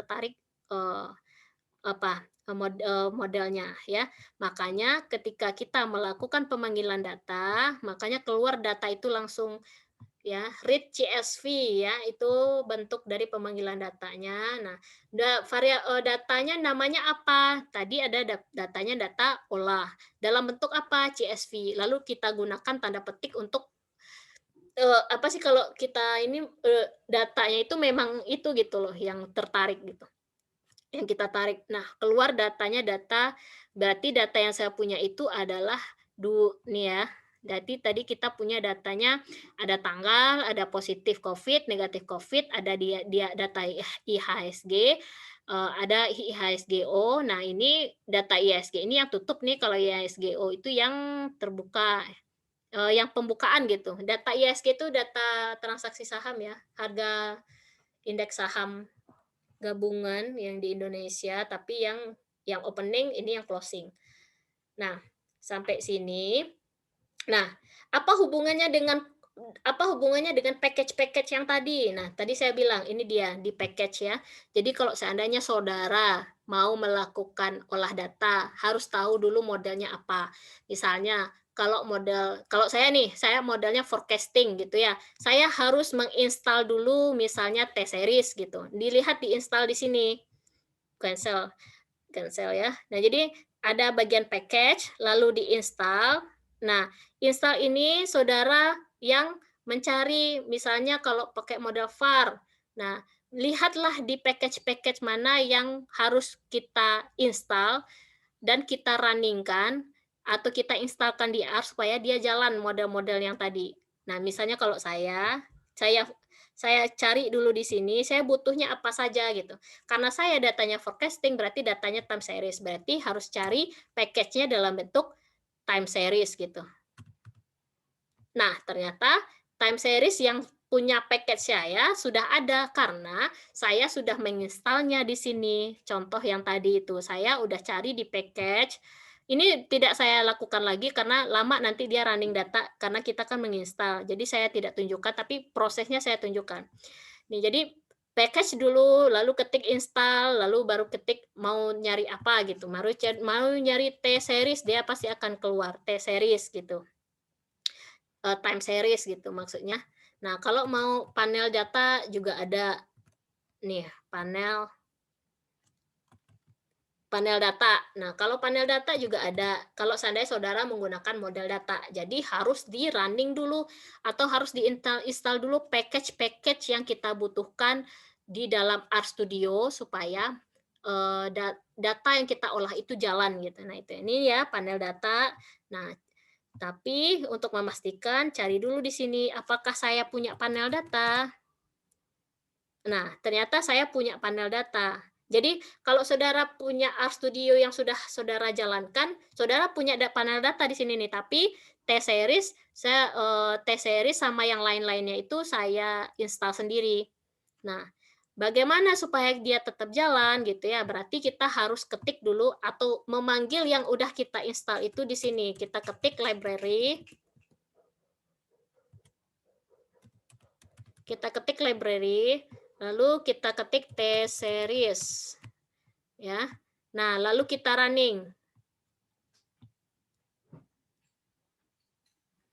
tertarik, eee, modelnya ya. Makanya ketika kita melakukan pemanggilan data, makanya keluar data itu langsung ya, read CSV ya, itu bentuk dari pemanggilan datanya. Nah, datanya namanya apa? Tadi ada datanya data olah, dalam bentuk apa? CSV. Lalu kita gunakan tanda petik untuk, apa sih kalau kita ini, datanya itu memang itu gitu loh yang tertarik gitu, yang kita tarik. Nah, keluar datanya berarti data yang saya punya itu adalah nih ya, berarti tadi kita punya datanya ada tanggal, ada positif Covid, negatif Covid, ada dia dia data IHSG, ada IHSGO. Nah, ini data IHSG ini yang tutup nih, kalau IHSGO itu yang terbuka, yang pembukaan gitu. Data IHSG itu data transaksi saham ya, harga indeks saham gabungan yang di Indonesia, tapi yang opening, ini yang closing. Nah, sampai sini. Nah, apa hubungannya dengan package-package yang tadi? Nah, tadi saya bilang ini dia di package ya. Jadi kalau seandainya saudara mau melakukan olah data, harus tahu dulu modelnya apa. Misalnya kalau saya nih, saya modelnya forecasting gitu ya. Saya harus menginstal dulu misalnya T-series gitu. Dilihat diinstal di sini. Cancel cancel ya. Nah, jadi ada bagian package, lalu diinstal. Nah, install ini saudara yang mencari misalnya kalau pakai model var. Nah, lihatlah di package-package mana yang harus kita install dan kita running-kan atau kita instalkan di ARC supaya dia jalan model-model yang tadi. Nah, misalnya kalau saya saya cari dulu di sini, saya butuhnya apa saja gitu. Karena saya datanya forecasting, berarti datanya time series, berarti harus cari package-nya dalam bentuk time series gitu. Nah, ternyata time series yang punya package saya sudah ada karena saya sudah menginstalnya di sini. Contoh yang tadi itu, saya udah cari di package. Ini tidak saya lakukan lagi karena lama nanti dia running data karena kita kan menginstal. Jadi saya tidak tunjukkan, tapi prosesnya saya tunjukkan. Nih, jadi package dulu, lalu ketik install, lalu baru ketik mau nyari apa gitu. Mau nyari T-series, dia pasti akan keluar T-series gitu. Time series gitu maksudnya. Nah, kalau mau panel data juga ada nih, panel panel data. Nah, kalau panel data juga ada, kalau seandainya saudara menggunakan model data. Jadi harus di-running dulu atau harus install dulu package-package yang kita butuhkan di dalam RStudio supaya, data yang kita olah itu jalan gitu. Nah, ini ya panel data. Nah, tapi untuk memastikan cari dulu di sini, apakah saya punya panel data? Nah, ternyata saya punya panel data. Jadi, kalau saudara punya RStudio yang sudah saudara jalankan, saudara punya panel data di sini nih, tapi T-series sama yang lain-lainnya itu saya install sendiri. Nah, bagaimana supaya dia tetap jalan gitu ya, berarti kita harus ketik dulu atau memanggil yang udah kita install itu di sini. Kita ketik library. Kita ketik library, lalu kita ketik T-series, ya. Nah, lalu kita running.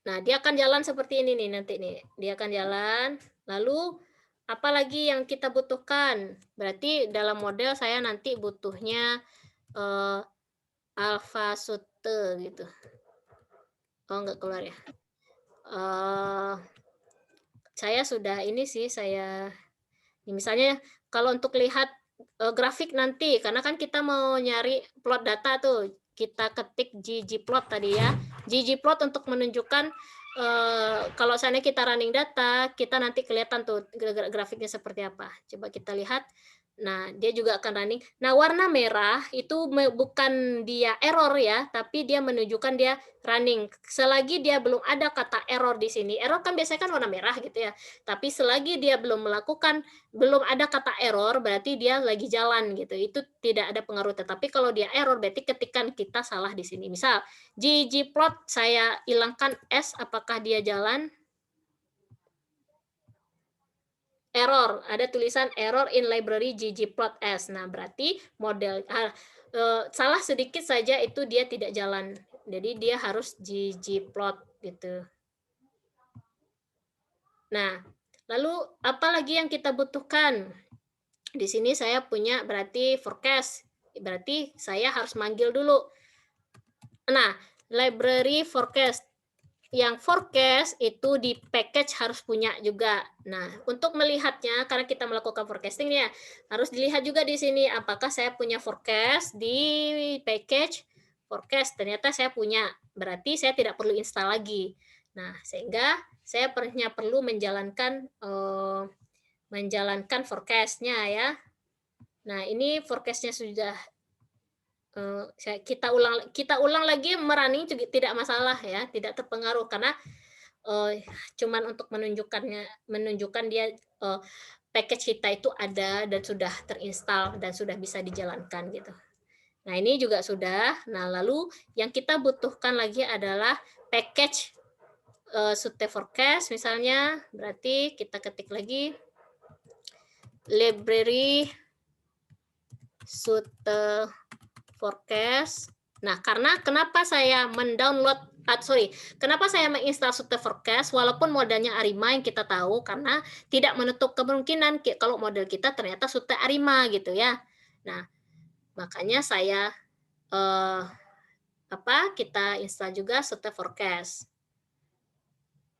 Nah, dia akan jalan seperti ini nih nanti nih. Dia akan jalan, lalu apalagi yang kita butuhkan? Berarti dalam model saya nanti butuhnya, eee, alpha sute gitu. Oh, nggak keluar ya? Eee, saya sudah ini sih, misalnya kalau untuk lihat, grafik nanti, karena kan kita mau nyari plot data tuh, kita ketik ggplot tadi ya. ggplot untuk menunjukkan, kalau seandainya kita running data, kita nanti kelihatan tuh grafiknya seperti apa. Coba kita lihat. Nah, dia juga akan running. Nah, warna merah itu bukan dia error ya, tapi dia menunjukkan dia running. Selagi dia belum ada kata error di sini, error kan biasanya kan warna merah gitu ya, tapi selagi dia belum ada kata error, berarti dia lagi jalan gitu, itu tidak ada pengaruh. Tetapi kalau dia error, berarti ketikan kita salah di sini. Misal, ggplot saya hilangkan S, apakah dia jalan? error, ada tulisan error in library ggplot_s. Nah, berarti salah sedikit saja itu dia tidak jalan. Jadi dia harus ggplot gitu. Nah, lalu apa lagi yang kita butuhkan? Di sini saya punya berarti forecast. Berarti saya harus manggil dulu. Nah, library forecast. Yang forecast itu di package harus punya juga. Nah, untuk melihatnya karena kita melakukan forecasting ya, harus dilihat juga di sini apakah saya punya forecast di package forecast. Ternyata saya punya. Berarti saya tidak perlu install lagi. Nah, sehingga saya perlu menjalankan forecast-nya ya. Nah, ini forecast-nya sudah kita ulang lagi merunning juga tidak masalah ya, tidak terpengaruh karena cuman untuk menunjukkan dia package kita itu ada dan sudah terinstall dan sudah bisa dijalankan gitu. Nah, ini juga sudah. Nah, lalu yang kita butuhkan lagi adalah package Sute Forecast misalnya, berarti kita ketik lagi library Sute Forecast. Nah, kenapa saya kenapa saya menginstal Sute Forecast walaupun modelnya Arima yang kita tahu karena tidak menutup kemungkinan kalau model kita ternyata Sute Arima gitu ya. Nah, makanya kita install juga Sute Forecast.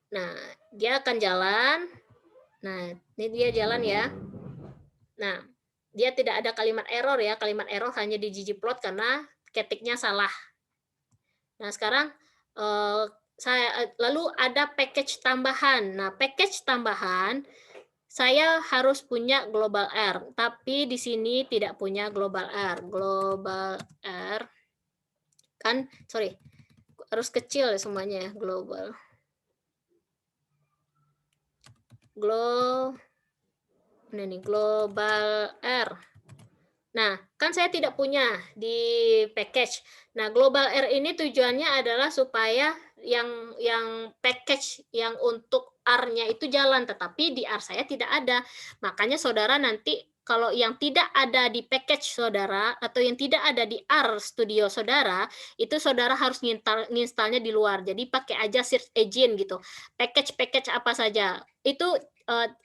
Nah, dia akan jalan. Nah, ini dia jalan ya. Nah, dia tidak ada kalimat error ya. Kalimat error hanya di ggplot karena ketiknya salah. Nah, sekarang lalu ada package tambahan. Nah, package tambahan saya harus punya global R, tapi di sini tidak punya global R. Global R kan, sorry, harus kecil semuanya ya, global R. Nah, kan saya tidak punya di package. Nah, global R ini tujuannya adalah supaya yang package yang untuk R-nya itu jalan, tetapi di R saya tidak ada. Makanya saudara nanti kalau yang tidak ada di package saudara atau yang tidak ada di R Studio saudara, itu saudara harus nginstalnya di luar. Jadi pakai aja search engine gitu. Package-package apa saja. Itu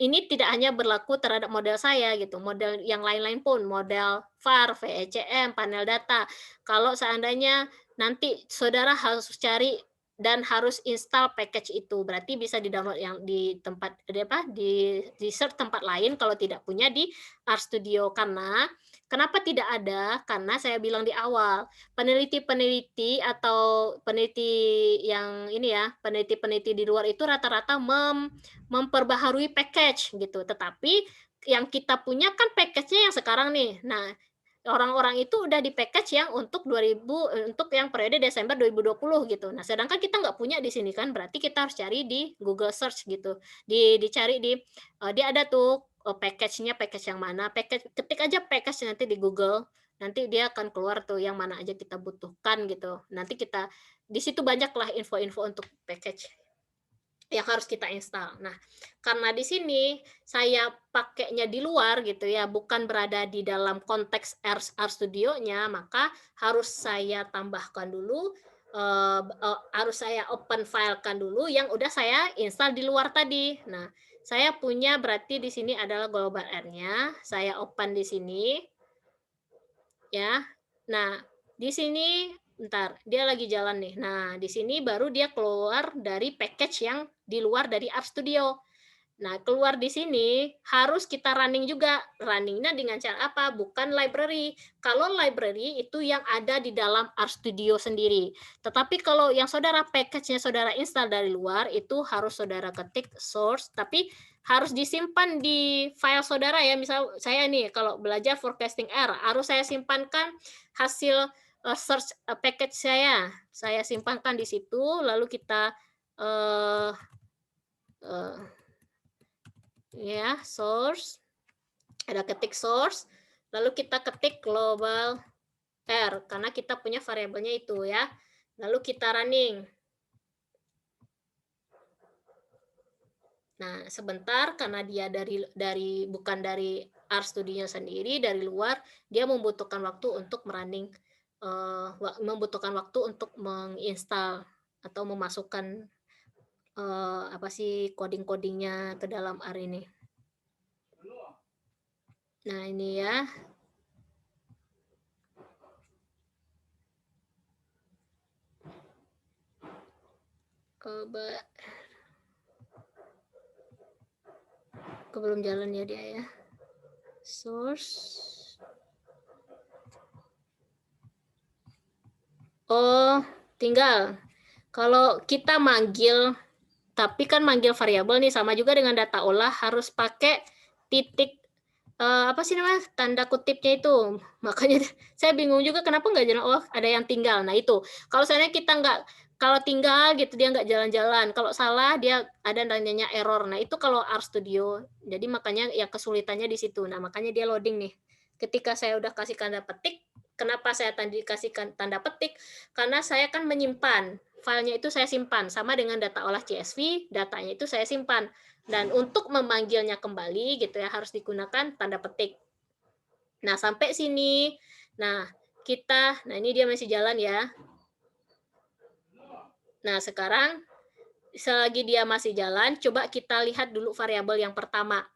ini tidak hanya berlaku terhadap model saya gitu, model yang lain-lain pun, model VAR, VECM, panel data. Kalau seandainya nanti saudara harus cari dan harus install package itu, berarti bisa di-download yang di tempat di search tempat lain kalau tidak punya di RStudio. Karena kenapa tidak ada? Karena saya bilang di awal, peneliti-peneliti atau peneliti yang ini ya, peneliti-peneliti di luar itu rata-rata memperbaharui package gitu. Tetapi yang kita punya kan package-nya yang sekarang nih. Nah, orang-orang itu udah di package yang untuk yang periode Desember 2020 gitu. Nah, sedangkan kita nggak punya di sini kan, berarti kita harus cari di Google Search gitu. Dicari dia ada tuh package-nya package yang mana, ketik aja package nanti di Google, nanti dia akan keluar tuh yang mana aja kita butuhkan gitu. Nanti di situ banyaklah info-info untuk package yang harus kita install. Nah, karena di sini saya pakainya di luar gitu ya, bukan berada di dalam konteks RStudio-nya, maka harus saya tambahkan dulu, harus saya open file-kan dulu yang udah saya install di luar tadi. Nah, saya punya berarti di sini adalah global R-nya, saya open di sini, ya. Nah, di sini bentar, dia lagi jalan nih. Nah, di sini baru dia keluar dari package yang di luar dari RStudio. Nah, keluar di sini harus kita running juga. Runningnya dengan cara apa? Bukan library. Kalau library itu yang ada di dalam RStudio sendiri. Tetapi kalau yang saudara package-nya saudara install dari luar, itu harus saudara ketik source, tapi harus disimpan di file saudara ya. Misal saya nih, kalau belajar forecasting R, harus saya simpankan hasil search package saya. Saya simpankan di situ, lalu kita uh, uh, ya source, ada ketik source, lalu kita ketik global R karena kita punya variabelnya itu ya, lalu kita running. Nah, sebentar karena dia bukan dari RStudio sendiri, dari luar, dia membutuhkan waktu untuk running, membutuhkan waktu untuk menginstal atau memasukkan, apa sih, coding-coding-nya ke dalam R ini. Nah, ini ya. Coba belum jalan ya dia ya. Source. Oh, tinggal kalau kita manggil, tapi kan manggil variabel nih sama juga dengan data olah harus pakai titik, apa sih namanya, tanda kutipnya itu. Makanya saya bingung juga kenapa nggak jalan, oh ada yang tinggal. Nah itu, kalau seandainya kita nggak kalau tinggal gitu dia nggak jalan-jalan, kalau salah dia ada nanyanya error. Nah itu kalau RStudio, jadi makanya ya kesulitannya di situ. Nah makanya dia loading nih. Ketika saya udah kasih tanda petik, kenapa saya tadi kasihkan tanda petik, karena saya kan menyimpan, filenya itu saya simpan, sama dengan data olah CSV, datanya itu saya simpan. Dan untuk memanggilnya kembali gitu ya, harus digunakan tanda petik. Nah, sampai sini. Nah, nah ini dia masih jalan ya. Nah, sekarang selagi dia masih jalan, coba kita lihat dulu variabel yang pertama.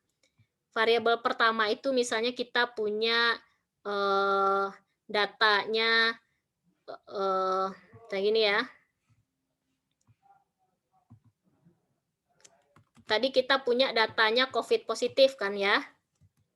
Variabel pertama itu misalnya kita punya datanya kayak gini ya. Tadi kita punya datanya COVID positif kan ya.